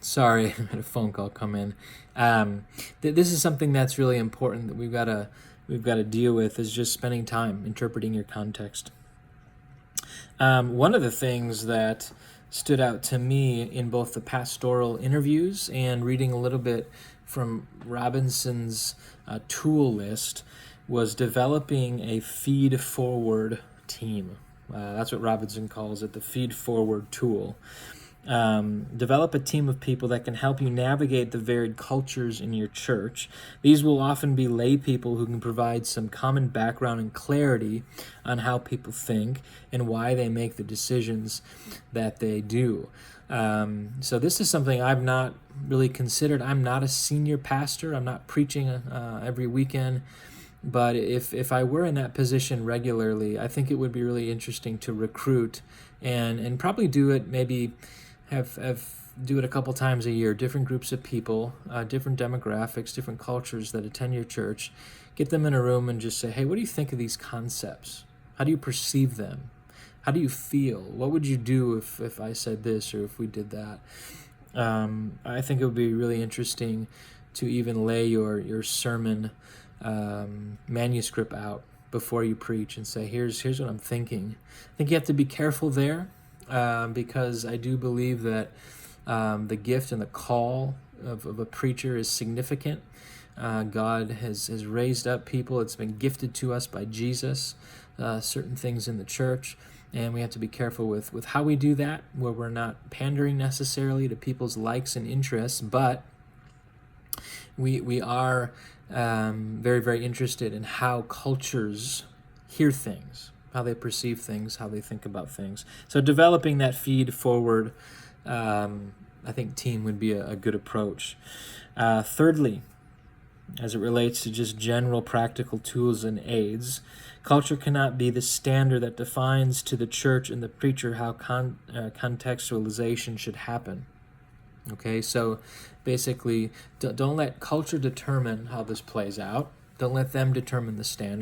Sorry, I had a phone call come in. This is something that's really important that we've got to deal with, is just spending time interpreting your context. One of the things that stood out to me in both the pastoral interviews and reading a little bit from Robinson's tool list was developing a feed-forward team. That's what Robinson calls it, the feed-forward tool. Develop a team of people that can help you navigate the varied cultures in your church. These will often be lay people who can provide some common background and clarity on how people think and why they make the decisions that they do. So this is something I've not really considered. I'm not a senior pastor. I'm not preaching every weekend. But if I were in that position regularly, I think it would be really interesting to recruit and probably do it, maybe do it a couple times a year, different groups of people, different demographics, different cultures that attend your church. Get them in a room and just say, hey, what do you think of these concepts? How do you perceive them? How do you feel? What would you do if I said this or if we did that? I think it would be really interesting to even lay your sermon manuscript out before you preach and say, here's what I'm thinking. I think you have to be careful there because I do believe that the gift and the call of a preacher is significant. God has raised up people. It's been gifted to us by Jesus, certain things in the church, and we have to be careful with how we do that, where we're not pandering necessarily to people's likes and interests, but we are very, very interested in how cultures hear things, how they perceive things, how they think about things. So developing that feed-forward, I think, team would be a good approach. Thirdly, as it relates to just general practical tools and aids, culture cannot be the standard that defines to the church and the preacher how contextualization should happen. Okay, so basically, don't let culture determine how this plays out. Don't let them determine the standard.